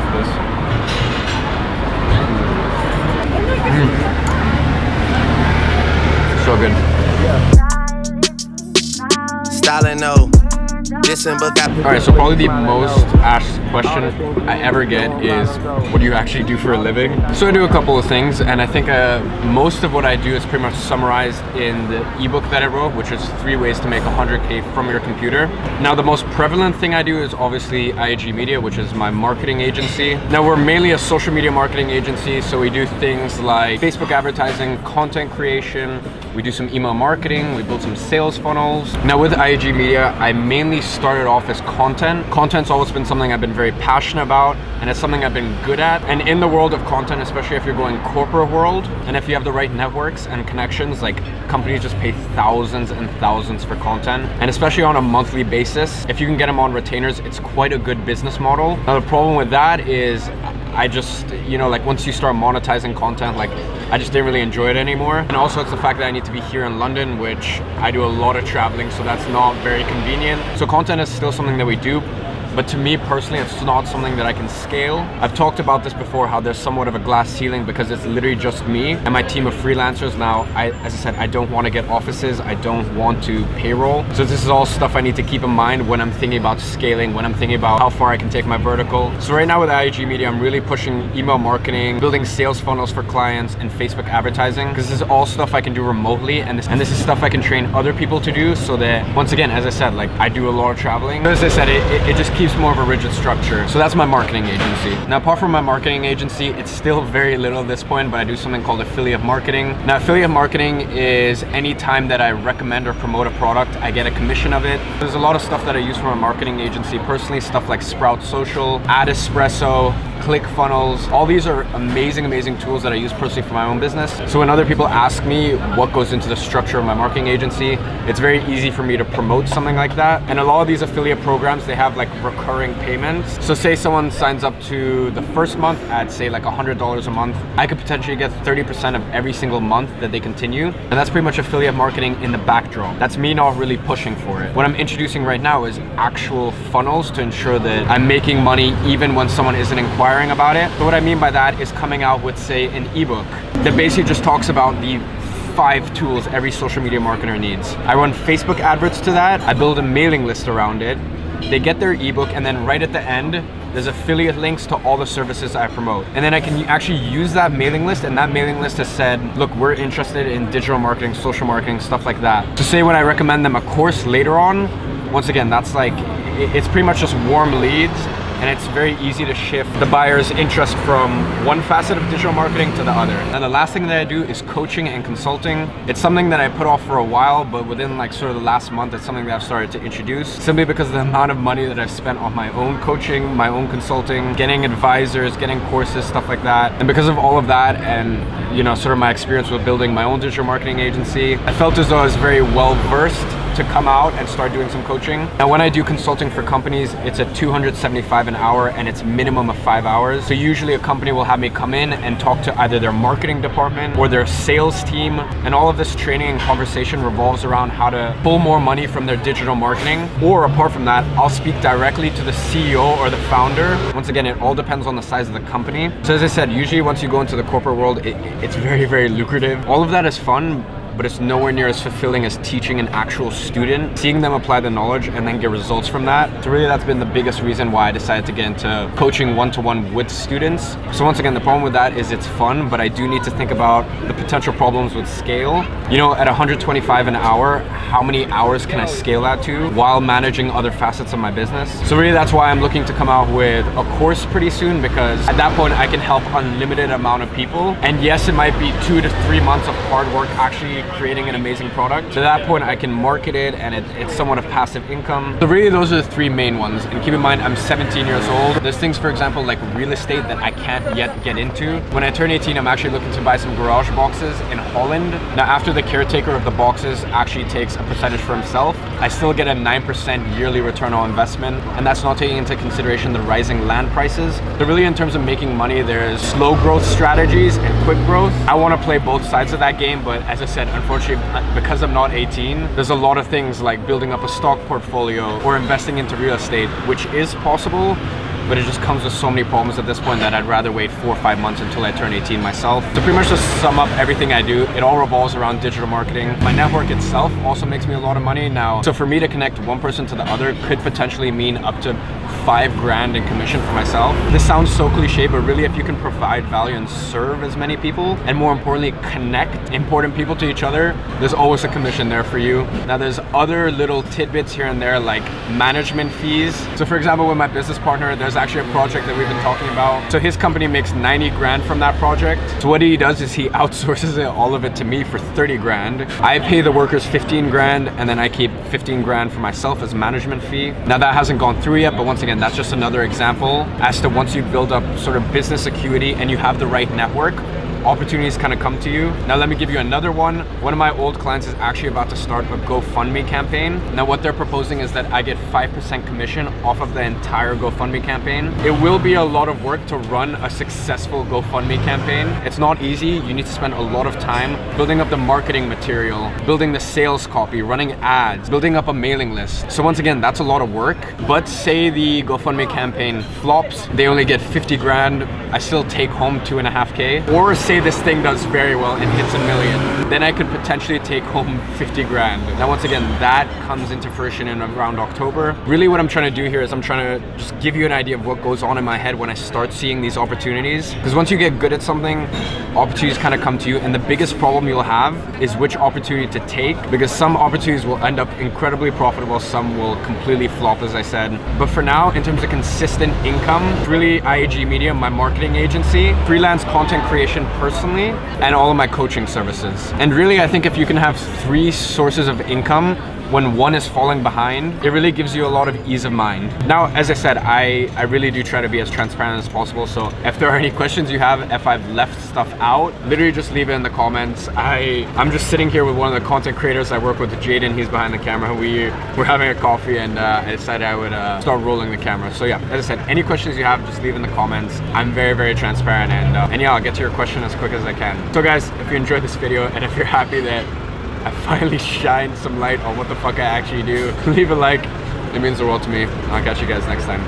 for this. So good. Styling, no. Alright, so probably the most asked question I ever get is, what do you actually do for a living? So I do a couple of things, and I think most of what I do is pretty much summarized in the ebook that I wrote, which is 3 ways to make 100K from your computer. Now, the most prevalent thing I do is obviously IAG Media, which is my marketing agency. Now, we're mainly a social media marketing agency, so we do things like Facebook advertising, content creation, we do some email marketing, we build some sales funnels. Now, with IAG Media, I mainly started off as content. Content's always been something I've been very passionate about, and it's something I've been good at. And in the world of content, especially if you're going corporate world, and if you have the right networks and connections, like companies just pay thousands and thousands for content. And especially on a monthly basis, if you can get them on retainers, it's quite a good business model. Now, the problem with that is I just, like once you start monetizing content, like I just didn't really enjoy it anymore. And also it's the fact that I need to be here in London, which I do a lot of traveling, so that's not very convenient. So content is still something that we do, but to me personally, it's not something that I can scale. I've talked about this before, how there's somewhat of a glass ceiling because it's literally just me and my team of freelancers. Now, as I said, I don't want to get offices. I don't want to payroll. So this is all stuff I need to keep in mind when I'm thinking about scaling, when I'm thinking about how far I can take my vertical. So right now with IAG Media, I'm really pushing email marketing, building sales funnels for clients, and Facebook advertising, because this is all stuff I can do remotely, and this is stuff I can train other people to do, so that, once again, as I said, like I do a lot of traveling. As I said, it just keeps more of a rigid structure. So that's my marketing agency. Now, apart from my marketing agency, it's still very little at this point, but I do something called affiliate marketing. Now, affiliate marketing is any time that I recommend or promote a product, I get a commission of it. There's a lot of stuff that I use from a marketing agency personally, stuff like Sprout Social, AdEspresso, ClickFunnels. All these are amazing tools that I use personally for my own business. So when other people ask me what goes into the structure of my marketing agency, it's very easy for me to promote something like that. And a lot of these affiliate programs, they have like recurring payments. So say someone signs up to the first month at say like $100 a month, I could potentially get 30% of every single month that they continue. And that's pretty much affiliate marketing in the backdrop. That's me not really pushing for it. What I'm introducing right now is actual funnels to ensure that I'm making money even when someone isn't inquiring about it. So what I mean by that is coming out with, say, an ebook that basically just talks about the 5 tools every social media marketer needs. I run Facebook adverts to that. I build a mailing list around it. They get their ebook, and then right at the end, there's affiliate links to all the services I promote. And then I can actually use that mailing list, and that mailing list has said, look, we're interested in digital marketing, social marketing, stuff like that. So say when I recommend them a course later on, once again, that's like, it's pretty much just warm leads, and it's very easy to shift the buyer's interest from one facet of digital marketing to the other. And the last thing that I do is coaching and consulting. It's something that I put off for a while, but within like sort of the last month, it's something that I've started to introduce, simply because of the amount of money that I've spent on my own coaching, my own consulting, getting advisors, getting courses, stuff like that. And because of all of that, and sort of my experience with building my own digital marketing agency, I felt as though I was very well versed to come out and start doing some coaching. Now, when I do consulting for companies, it's at $275 an hour, and it's minimum of 5 hours. So usually a company will have me come in and talk to either their marketing department or their sales team, and all of this training and conversation revolves around how to pull more money from their digital marketing. Or apart from that, I'll speak directly to the CEO or the founder. Once again, it all depends on the size of the company. So as I said, usually once you go into the corporate world, it's very lucrative. All of that is fun, but it's nowhere near as fulfilling as teaching an actual student, seeing them apply the knowledge and then get results from that. So really that's been the biggest reason why I decided to get into coaching one-to-one with students. So once again, the problem with that is it's fun, but I do need to think about the potential problems with scale. At 125 an hour, how many hours can I scale that to while managing other facets of my business? So really that's why I'm looking to come out with a course pretty soon, because at that point I can help unlimited amount of people. And yes, it might be 2 to 3 months of hard work actually creating an amazing product. To that point, I can market it, and it's somewhat of passive income. So really, those are the 3 main ones. And keep in mind, I'm 17 years old. There's things, for example, like real estate that I can't yet get into. When I turn 18, I'm actually looking to buy some garage boxes in Holland. Now, after the caretaker of the boxes actually takes a percentage for himself, I still get a 9% yearly return on investment, and that's not taking into consideration the rising land prices. So really, in terms of making money, there's slow growth strategies and quick growth. I want to play both sides of that game, but as I said, unfortunately, because I'm not 18, there's a lot of things like building up a stock portfolio or investing into real estate, which is possible, but it just comes with so many problems at this point that I'd rather wait 4 or 5 months until I turn 18 myself. To pretty much just sum up everything I do, it all revolves around digital marketing. My network itself also makes me a lot of money now. So for me to connect one person to the other could potentially mean up to $5,000 in commission for myself. This sounds so cliche, but really if you can provide value and serve as many people, and more importantly, connect important people to each other, there's always a commission there for you. Now there's other little tidbits here and there like management fees. So for example, with my business partner, there's actually a project that we've been talking about. So his company makes 90 grand from that project. So what he does is he outsources all of it to me for 30 grand. I pay the workers 15 grand and then I keep 15 grand for myself as management fee. Now that hasn't gone through yet, but once again, that's just another example as to once you build up sort of business acuity and you have the right network, opportunities kind of come to you. Now let me give you another one. One of my old clients is actually about to start a GoFundMe campaign. Now what they're proposing is that I get 5% commission off of the entire GoFundMe campaign. It will be a lot of work to run a successful GoFundMe campaign. It's not easy. You need to spend a lot of time building up the marketing material, building the sales copy, running ads, building up a mailing list. So once again, that's a lot of work. But say the GoFundMe campaign flops, they only get 50 grand. I still take home 2.5K. Or say this thing does very well and hits 1 million, then I could potentially take home 50 grand. Now once again, that comes into fruition in around October. Really what I'm trying to do here is I'm trying to just give you an idea of what goes on in my head when I start seeing these opportunities. Because once you get good at something, opportunities kind of come to you, and the biggest problem you'll have is which opportunity to take, because some opportunities will end up incredibly profitable, some will completely flop, as I said. But for now, in terms of consistent income, it's really IAG Media, my marketing agency, freelance content creation personally, and all of my coaching services. And really, I think if you can have 3 sources of income when one is falling behind, it really gives you a lot of ease of mind. Now, as I said, I really do try to be as transparent as possible. So if there are any questions you have, if I've left stuff out, literally just leave it in the comments. I'm just sitting here with one of the content creators I work with, Jaden. He's behind the camera. We're having a coffee, and I decided I would start rolling the camera. So yeah, as I said, any questions you have, just leave in the comments. I'm very, very transparent, and yeah, I'll get to your question as quick as I can. So guys, if you enjoyed this video, and if you're happy that I finally shined some light on what the fuck I actually do, leave a like. It means the world to me. I'll catch you guys next time.